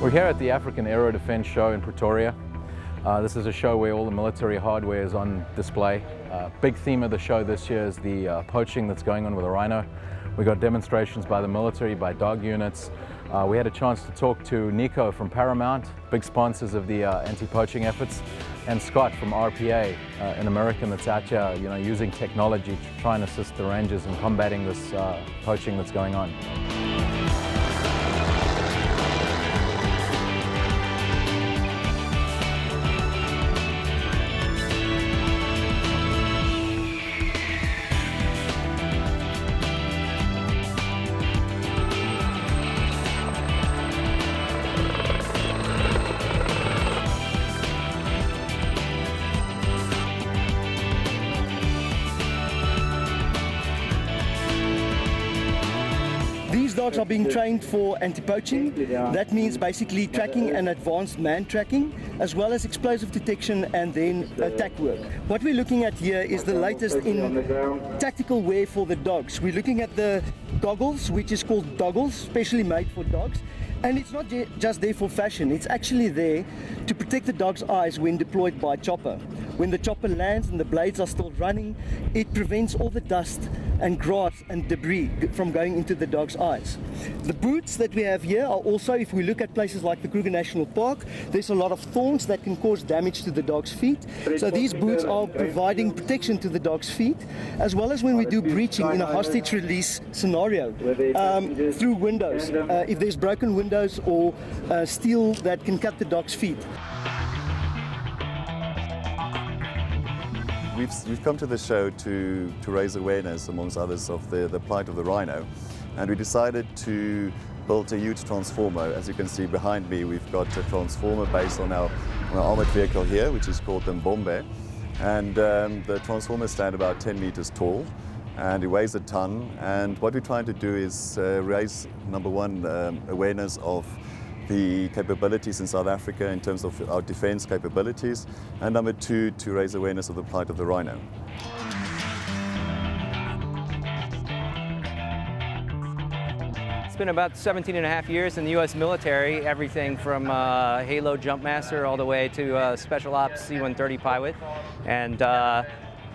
We're here at the African Aero Defense Show in Pretoria. This is a show where all the military hardware is on display. Big theme of the show this year is the poaching that's going on with the Rhino. We got demonstrations by the military, by dog units. We had a chance to talk to Nico from Paramount, big sponsors of the anti-poaching efforts, and Scott from RPA, an American that's out here, using technology to try and assist the rangers in combating this poaching that's going on. These dogs are being trained for anti-poaching. That means basically tracking and advanced man tracking, as well as explosive detection and then attack work. What we're looking at here is the latest in tactical wear for the dogs. We're looking at the goggles, which is called doggles, specially made for dogs. And it's not just there for fashion, it's actually there to protect the dog's eyes when deployed by chopper. When the chopper lands and the blades are still running, it prevents all the dust and grass and debris from going into the dog's eyes. The boots that we have here are also, if we look at places like the Kruger National Park, there's a lot of thorns that can cause damage to the dog's feet. So these boots are providing protection to the dog's feet, as well as when we do breaching in a hostage release scenario, through windows, if there's broken windows or steel that can cut the dog's feet. We've come to the show to raise awareness, amongst others, of the plight of the rhino, and we decided to build a huge transformer. As you can see behind me, we've got a transformer based on our armored vehicle here, which is called the Mbombe, and the transformer stands about 10 meters tall, and it weighs a ton. And what we're trying to do is raise, number one, awareness of the capabilities in South Africa in terms of our defense capabilities, and number two, to raise awareness of the plight of the rhino. It's been about 17 and a half years in the U.S. military, everything from Halo Jumpmaster all the way to Special Ops C-130 pilot, and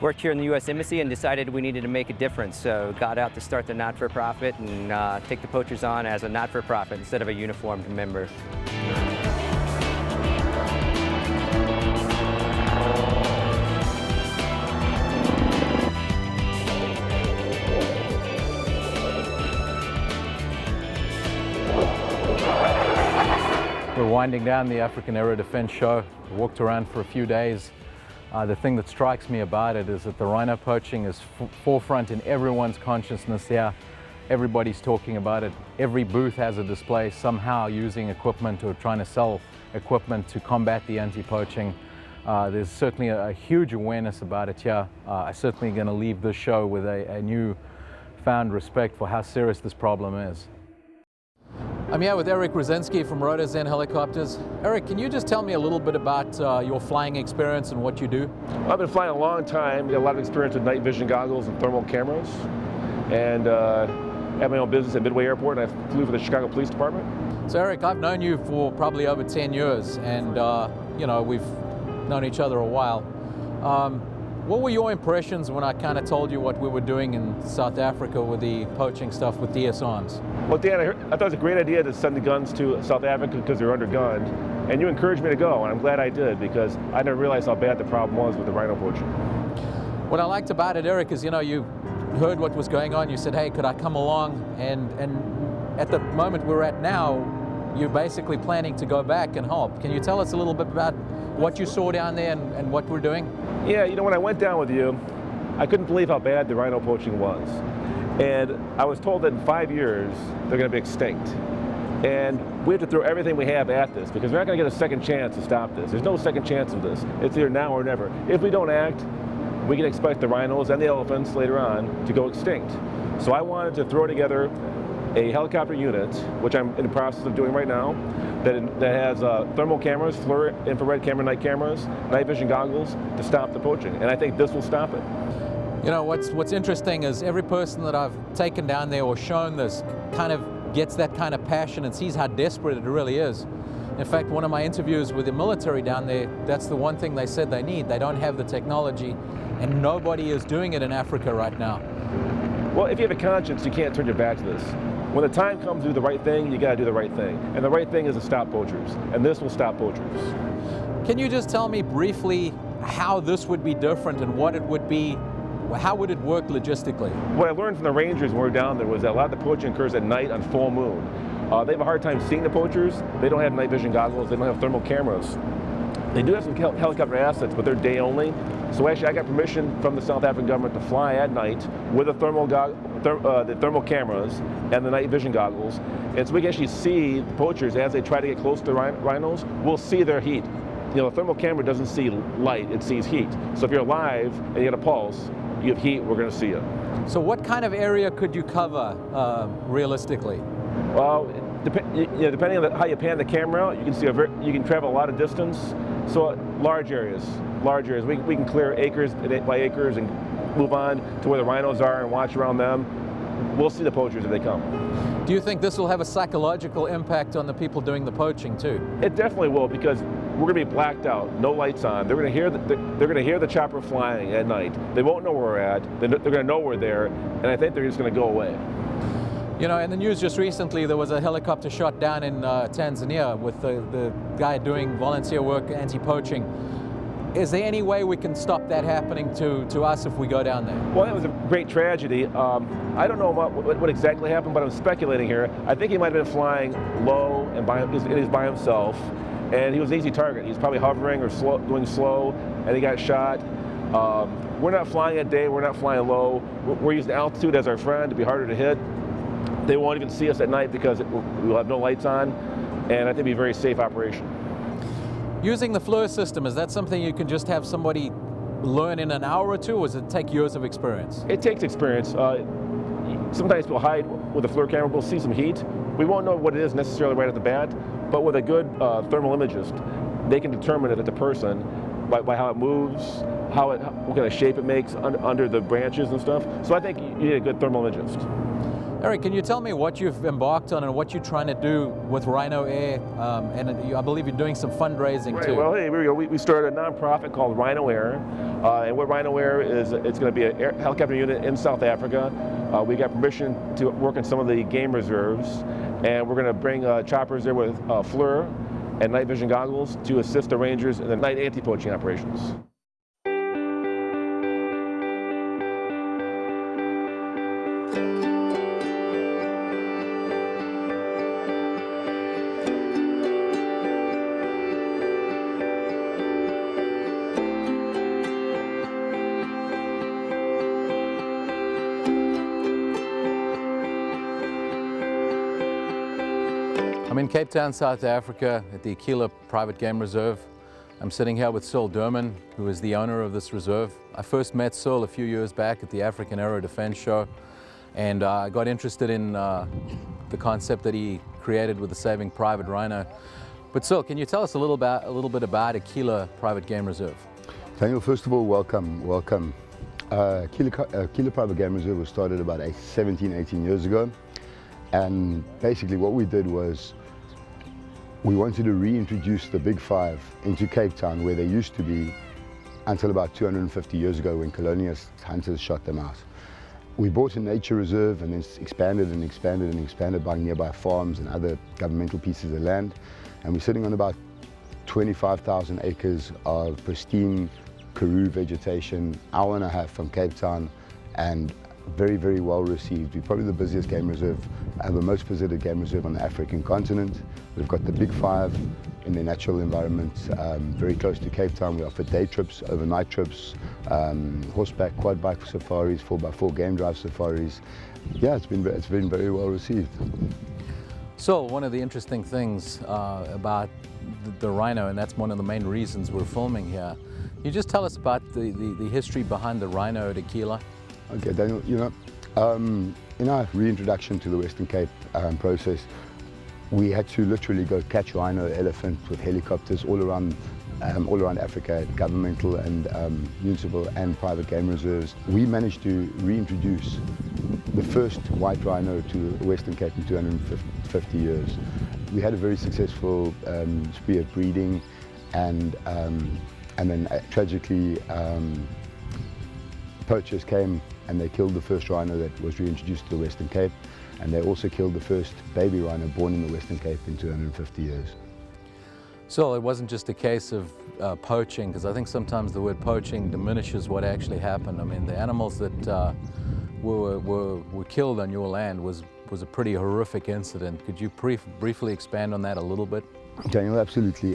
worked here in the U.S. Embassy and decided we needed to make a difference. So got out to start the not-for-profit and take the poachers on as a not-for-profit instead of a uniformed member. We're winding down the African Aero Defense Show. We walked around for a few days. The thing that strikes me about it is that the rhino poaching is forefront in everyone's consciousness here. Everybody's talking about it. Every booth has a display somehow using equipment or trying to sell equipment to combat the anti-poaching. There's certainly a huge awareness about it here. I'm certainly going to leave this show with a new newfound respect for how serious this problem is. I'm here with Eric Rosinski from Rotorzen Helicopters. Eric, can you just tell me a little bit about your flying experience and what you do? I've been flying a long time, got a lot of experience with night vision goggles and thermal cameras, and have my own business at Midway Airport. I flew for the Chicago Police Department. So Eric, I've known you for probably over 10 years, and you know, we've known each other a while. What were your impressions when I kind of told you what we were doing in South Africa with the poaching stuff with DS Arms? Well, Dan, I thought it was a great idea to send the guns to South Africa because they're undergunned, and you encouraged me to go, and I'm glad I did because I never realized how bad the problem was with the rhino poaching. What I liked about it, Eric, is, you know, you heard what was going on. You said, hey, could I come along? And at the moment we're at now, you're basically planning to go back and help. Can you tell us a little bit about what you saw down there and what we're doing? Yeah, you know, when I went down with you, I couldn't believe how bad the rhino poaching was. And I was told that in 5 years, they're going to be extinct. And we have to throw everything we have at this because we're not going to get a second chance to stop this. There's no second chance of this. It's either now or never. If we don't act, we can expect the rhinos and the elephants later on to go extinct. So I wanted to throw together a helicopter unit, which I'm in the process of doing right now, that has thermal cameras, FLIR infrared camera, night cameras, night vision goggles to stop the poaching. And I think this will stop it. You know, what's interesting is every person that I've taken down there or shown this kind of gets that kind of passion and sees how desperate it really is. In fact, one of my interviews with the military down there, that's the one thing they said they need. They don't have the technology, and nobody is doing it in Africa right now. Well, if you have a conscience, you can't turn your back to this. When the time comes to do the right thing, you got to do the right thing. And the right thing is to stop poachers. And this will stop poachers. Can you just tell me briefly how this would be different and what it would be, how would it work logistically? What I learned from the rangers when we were down there was that a lot of the poaching occurs at night on full moon. They have a hard time seeing the poachers. They don't have night vision goggles. They don't have thermal cameras. They do have some helicopter assets, but they're day only. So actually, I got permission from the South African government to fly at night with the thermal cameras and the night vision goggles. And so we can actually see the poachers as they try to get close to the rhinos. We'll see their heat. You know, the thermal camera doesn't see light, it sees heat. So if you're alive and you get a pulse, you have heat, we're going to see you. So what kind of area could you cover realistically? Well, depending on how you pan the camera out, you can see you can travel a lot of distance. So large areas. We can clear acres by acres and move on to where the rhinos are and watch around them. We'll see the poachers if they come. Do you think this will have a psychological impact on the people doing the poaching too? It definitely will, because we're going to be blacked out, no lights on. They're going to hear the chopper flying at night. They won't know where we're at. They're going to know we're there, and I think they're just going to go away. You know, in the news just recently, there was a helicopter shot down in Tanzania with the guy doing volunteer work anti-poaching. Is there any way we can stop that happening to us if we go down there? Well, that was a great tragedy. I don't know what exactly happened, but I'm speculating here. I think he might have been flying low and he was by himself, and he was an easy target. He was probably hovering or going slow, and he got shot. We're not flying at day, we're not flying low. We're using altitude as our friend to be harder to hit. They won't even see us at night because we'll have no lights on, and I think it'll be a very safe operation. Using the FLIR system, is that something you can just have somebody learn in an hour or two, or does it take years of experience? It takes experience. Sometimes people hide with a FLIR camera, we'll see some heat. We won't know what it is necessarily right at the bat, but with a good thermal imagist, they can determine if it's a person by how it moves, what kind of shape it makes under the branches and stuff. So I think you need a good thermal imagist. Eric, can you tell me what you've embarked on and what you're trying to do with Rhino Air? And I believe you're doing some fundraising too. Well, hey, we started a nonprofit called Rhino Air. And what Rhino Air is, it's going to be a helicopter unit in South Africa. We got permission to work in some of the game reserves. And we're going to bring choppers there with FLIR and night vision goggles to assist the rangers in the night anti-poaching operations. I'm in Cape Town, South Africa at the Aquila Private Game Reserve. I'm sitting here with Searl Derman, who is the owner of this reserve. I first met Searl a few years back at the African Aero Defense Show, and I got interested in the concept that he created with the Saving Private Rhino. But Searl, can you tell us a little bit about Aquila Private Game Reserve? Daniel, first of all, welcome. Aquila Private Game Reserve was started about 17, 18 years ago, and basically what we did was we wanted to reintroduce the Big Five into Cape Town, where they used to be until about 250 years ago when colonialist hunters shot them out. We bought a nature reserve and then expanded and expanded and expanded by nearby farms and other governmental pieces of land, and we're sitting on about 25,000 acres of pristine Karoo vegetation, hour and a half from Cape Town, and very, very well received. We're probably the busiest game reserve, the most visited game reserve on the African continent. We've got the Big Five in their natural environment, very close to Cape Town. We offer day trips, overnight trips, horseback, quad bike safaris, 4x4 game drive safaris. Yeah, it's been very well received. So one of the interesting things about the Rhino, and that's one of the main reasons we're filming here, can you just tell us about the history behind the Rhino at Aquila? Okay, Daniel, you know, in our reintroduction to the Western Cape process, we had to literally go catch rhino, elephant with helicopters all around Africa, governmental and municipal and private game reserves. We managed to reintroduce the first white rhino to the Western Cape in 250 years. We had a very successful spree of breeding, and then tragically poachers came and they killed the first rhino that was reintroduced to the Western Cape, and they also killed the first baby rhino born in the Western Cape in 250 years. So it wasn't just a case of poaching, because I think sometimes the word poaching diminishes what actually happened. I mean, the animals that were killed on your land was a pretty horrific incident. Could you briefly expand on that a little bit? Daniel, absolutely.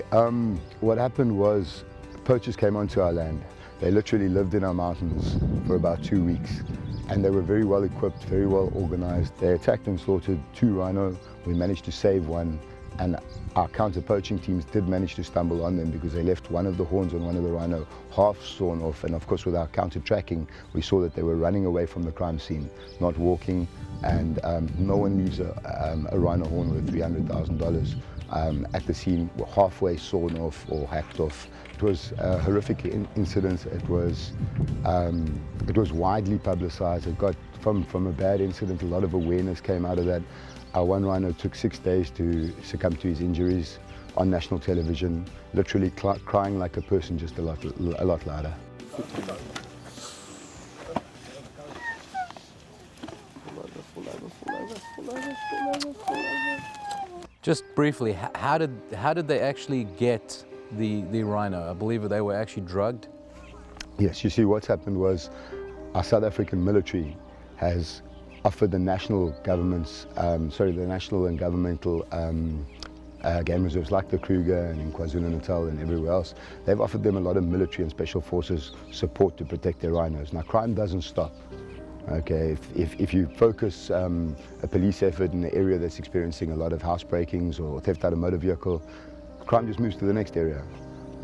What happened was poachers came onto our land. They literally lived in our mountains for about 2 weeks, and they were very well equipped, very well organized. They attacked and slaughtered 2 rhino. We managed to save 1, and our counter-poaching teams did manage to stumble on them because they left one of the horns on one of the rhino half sawn off, and of course with our counter-tracking we saw that they were running away from the crime scene, not walking, and no one leaves a rhino horn worth $300,000 at the scene halfway sawn off or hacked off. It was a horrific incident. It was widely publicized. It got, from a bad incident, a lot of awareness came out of that. Our one rhino took 6 days to succumb to his injuries on national television, literally crying like a person, just a lot louder. Just briefly, how did they actually get the rhino? I believe they were actually drugged. Yes, you see, what's happened was our South African military has offered the national governments, the national and governmental game reserves like the Kruger and in KwaZulu-Natal and everywhere else. They've offered them a lot of military and special forces support to protect their rhinos. Now, crime doesn't stop. Okay, if you focus a police effort in an area that's experiencing a lot of house breakings or theft out of motor vehicle, crime just moves to the next area.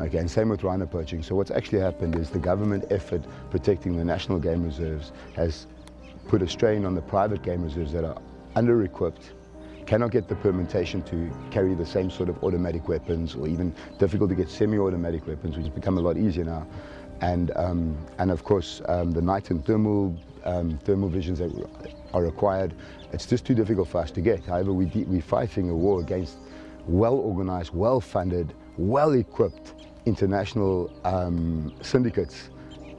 Okay, and same with rhino poaching. So what's actually happened is the government effort protecting the national game reserves has put a strain on the private game reserves that are under-equipped, cannot get the permutation to carry the same sort of automatic weapons, or even difficult to get semi-automatic weapons, which has become a lot easier now. And of course, the night and thermal visions that are required, it's just too difficult for us to get. However, we're fighting a war against well-organized, well-funded, well-equipped international syndicates,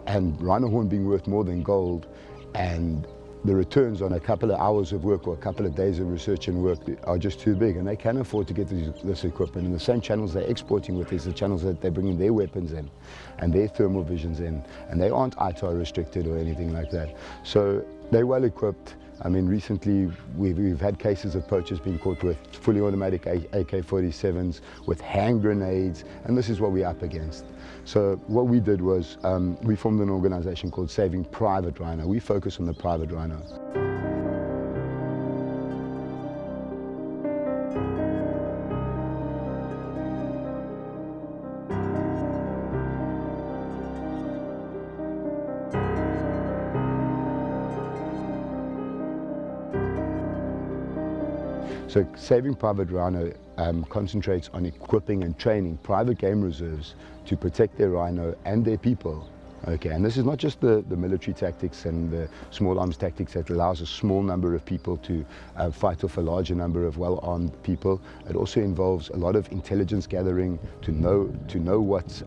and rhino horn being worth more than gold, and the returns on a couple of hours of work or a couple of days of research and work are just too big, and they can afford to get this equipment. And the same channels they're exporting with is the channels that they're bringing their weapons in and their thermal visions in, and they aren't ITAR restricted or anything like that. So they're well equipped. I mean, recently we've had cases of poachers being caught with fully automatic AK-47s, with hand grenades, and this is what we're up against. So what we did was we formed an organization called Saving Private Rhino. We focus on the private rhino. So Saving Private Rhino concentrates on equipping and training private game reserves to protect their rhino and their people. Okay, and this is not just the military tactics and the small arms tactics that allows a small number of people to fight off a larger number of well-armed people. It also involves a lot of intelligence gathering to know what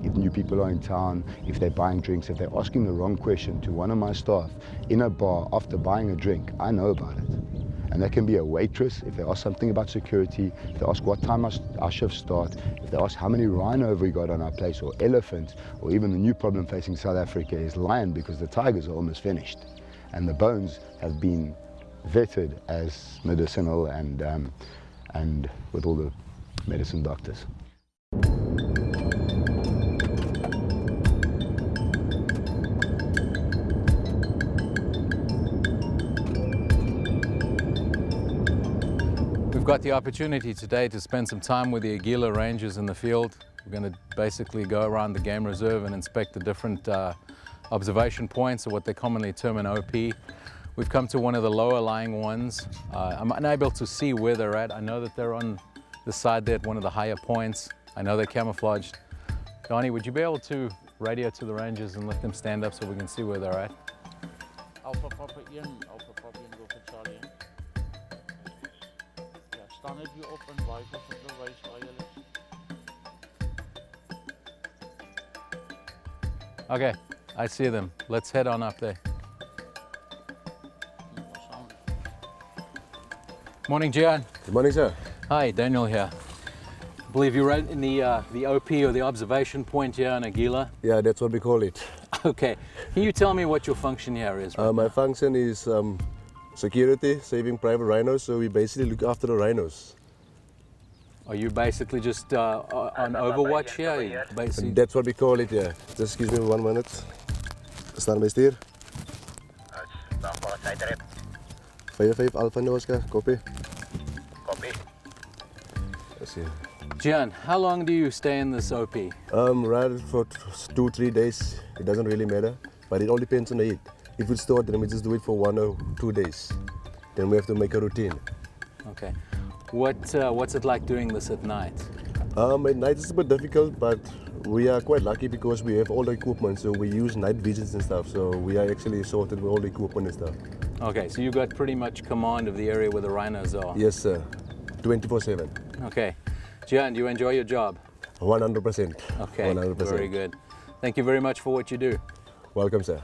if new people are in town, if they're buying drinks, if they're asking the wrong question to one of my staff in a bar after buying a drink, I know about it. And that can be a waitress, if they ask something about security, if they ask what time our shifts start, if they ask how many rhino have we got on our place, or elephant, or even the new problem facing South Africa is lion, because the tigers are almost finished. And the bones have been vetted as medicinal and with all the medicine doctors. We've got the opportunity today to spend some time with the Aquila Rangers in the field. We're going to basically go around the game reserve and inspect the different observation points, or what they commonly term an OP. We've come to one of the lower lying ones. I'm unable to see where they're at. I know that they're on the side there at one of the higher points. I know they're camouflaged. Donnie, would you be able to radio to the Rangers and let them stand up so we can see where they're at? Alpha Papa Ian, Alpha Papa Ian, go for Charlie. Dan heb je op een wijzer van de wijswaaier. Okay, I see them. Let's head on up there. Morning, Gian. Good morning, sir. Hi, Daniel here. I believe you're right in the OP, or the observation point here in Aquila. Yeah, that's what we call it. Okay, can you tell me what your function here is? Right My now? function is security, saving private rhinos, so we basically look after the rhinos. Are you basically just on overwatch here? Basically... And that's what we call it, yeah. Just give me 1 minute. Staan bij stier. 55 Alpha Oscar, copy. Copy. Let's see. Gian, how long do you stay in this OP? Right for 2-3 days. It doesn't really matter, but it all depends on the heat. If it's stored, then we just do it for 1 or 2 days. Then we have to make a routine. Okay. What's it like doing this at night? At night it's a bit difficult, but we are quite lucky because we have all the equipment, so we use night visions and stuff, so we are actually sorted with all the equipment and stuff. Okay, so you got pretty much command of the area where the rhinos are? Yes, sir. 24/7. Okay. Gian, do you enjoy your job? 100%. Okay, 100%. very good. Thank you very much for what you do. Welcome, sir.